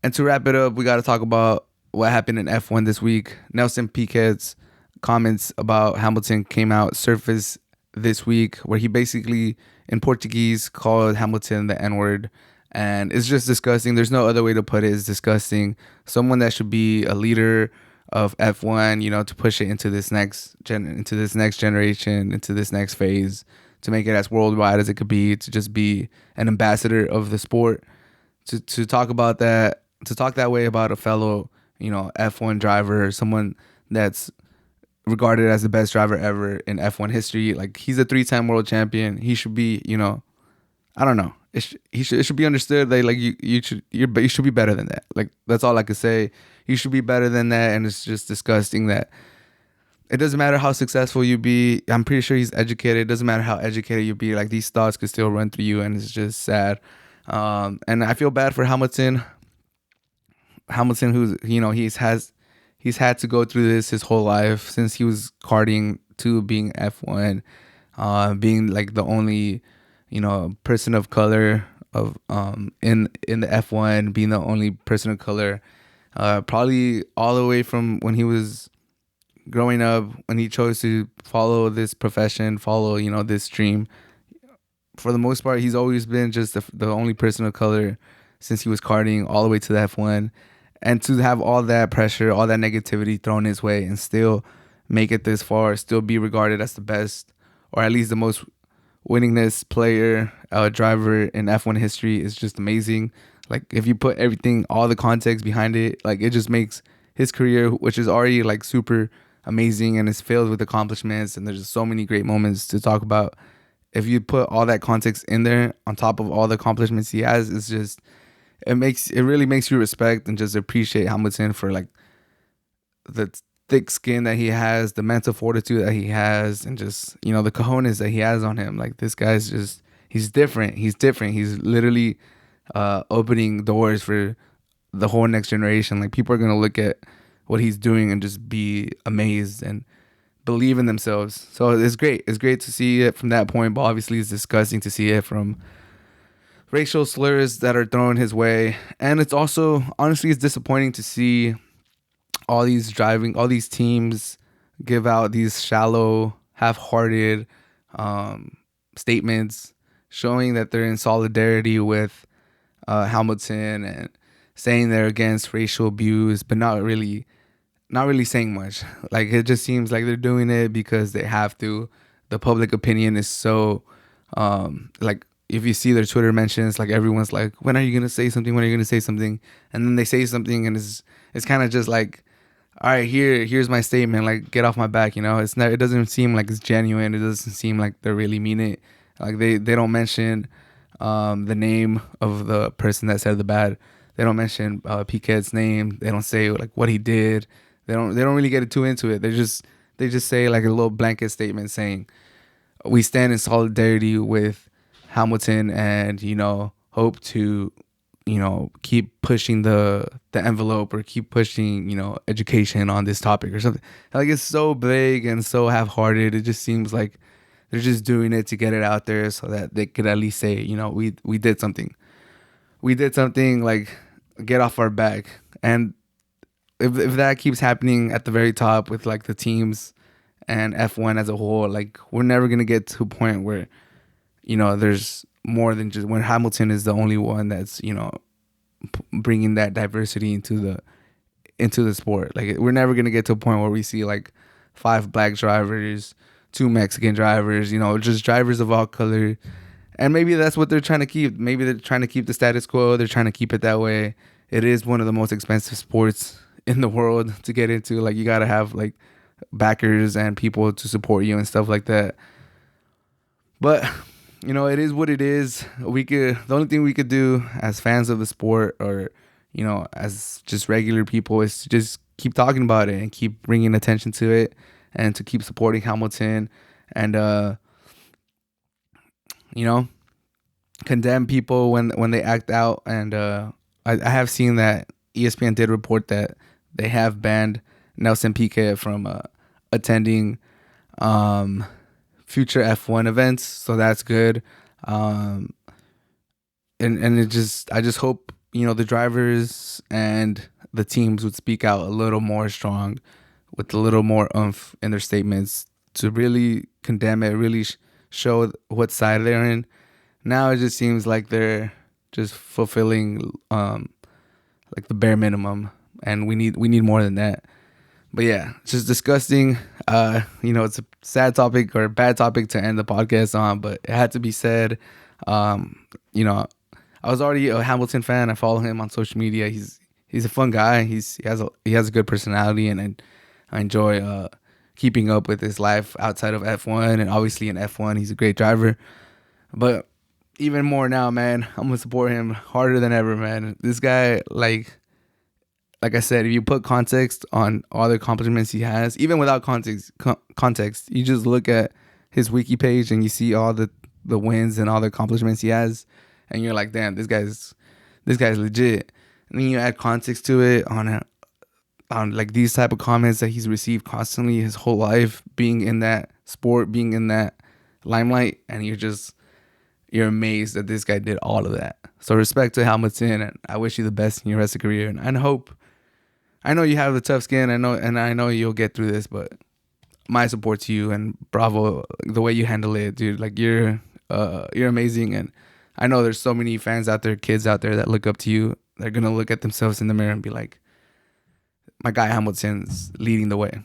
And to wrap it up, we got to talk about what happened in F1 this week. Nelson Piquet's comments about Hamilton came out surface this week, where he basically, in Portuguese, called Hamilton the N word. And it's just disgusting. There's no other way to put it. It's disgusting. Someone that should be a leader of F1, to push it into this into this next generation, into this next phase, to make it as worldwide as it could be, to just be an ambassador of the sport, to talk about that, to talk that way about a fellow, F1 driver, someone that's regarded as the best driver ever in F1 history. Like, he's a 3-time world champion. He should be, I don't know. It should be understood that, like, you should be better than that. Like, that's all I could say. You should be better than that. And it's just disgusting that it doesn't matter how successful you be. I'm pretty sure he's educated. It doesn't matter how educated you be. Like, these thoughts could still run through you, and it's just sad. And I feel bad for Hamilton. Hamilton, who's, he's had to go through this his whole life, since he was karting to being F1, being like the only, person of color of in the F1, being the only person of color, probably all the way from when he was growing up, when he chose to follow this profession, follow, this dream. For the most part, he's always been just the only person of color since he was karting all the way to the F1. And to have all that pressure, all that negativity thrown his way, and still make it this far, still be regarded as the best, or at least the most winningest player, driver in F1 history, is just amazing. Like, if you put everything, all the context behind it, like, it just makes his career, which is already like super amazing and is filled with accomplishments, and there's just so many great moments to talk about. If you put all that context in there on top of all the accomplishments he has, it's just, it really makes you respect and just appreciate Hamilton for, like, the thick skin that he has, the mental fortitude that he has, and just, the cojones that he has on him. Like, this guy's just, he's different. He's literally opening doors for the whole next generation. Like, people are going to look at what he's doing and just be amazed and believe in themselves. So it's great. It's great to see it from that point, but obviously it's disgusting to see it from racial slurs that are thrown his way. And it's also, honestly, it's disappointing to see all these teams give out these shallow, half-hearted statements showing that they're in solidarity with Hamilton, and saying they're against racial abuse, but not really saying much. Like, it just seems like they're doing it because they have to. The public opinion is so, like, if you see their Twitter mentions, like, everyone's like, when are you gonna say something? When are you gonna say something? And then they say something, and it's kind of just like, all right, here's my statement. Like, get off my back. It's not. It doesn't seem like it's genuine. It doesn't seem like they really mean it. Like, they don't mention the name of the person that said the bad. They don't mention Piquet's name. They don't say, like, what he did. They don't really get too into it. They just say, like, a little blanket statement saying, we stand in solidarity with Hamilton, and hope to keep pushing the envelope, or keep pushing education on this topic or something. Like, it's so vague and so half-hearted. It just seems like they're just doing it to get it out there so that they could at least say, we did something. Like, get off our back. And if that keeps happening at the very top with, like, the teams and F1 as a whole, like, we're never gonna get to a point where there's more than just, when Hamilton is the only one that's bringing that diversity into the sport. Like, we're never gonna get to a point where we see, like, 5 black drivers, 2 Mexican drivers, just drivers of all color. And maybe that's what they're trying to keep. Maybe they're trying to keep the status quo. They're trying to keep it that way. It is one of the most expensive sports in the world to get into. Like, you gotta have, like, backers and people to support you and stuff like that. But it is what it is. The only thing we could do as fans of the sport, or as just regular people, is to just keep talking about it and keep bringing attention to it, and to keep supporting Hamilton, and condemn people when they act out. And I have seen that ESPN did report that they have banned Nelson Piquet from attending future F1 events, so that's good. And I just hope the drivers and the teams would speak out a little more strong, with a little more oomph in their statements to really condemn it, really show what side they're in. Now it just seems like they're just fulfilling like the bare minimum, and we need more than that. But yeah, it's just disgusting. It's a sad topic or a bad topic to end the podcast on, but it had to be said. Um, you know, I was already a Hamilton fan. I follow him on social media. He's a fun guy. He has a good personality, and I enjoy keeping up with his life outside of F1. And obviously in F1, he's a great driver. But even more now, man, I'm gonna support him harder than ever, man. This guy, like I said, if you put context on all the accomplishments he has, even without context, you just look at his wiki page and you see all the wins and all the accomplishments he has, and you're like, damn, this guy's legit. And then you add context to it on like these type of comments that he's received constantly his whole life, being in that sport, being in that limelight, and you're amazed that this guy did all of that. So respect to Hamilton, and I wish you the best in your rest of your career. And I know you have a tough skin. I know you'll get through this, but my support to you, and bravo the way you handle it, dude. Like you're amazing, and I know there's so many fans out there, kids out there that look up to you. They're gonna look at themselves in the mirror and be like, my guy Hamilton's leading the way.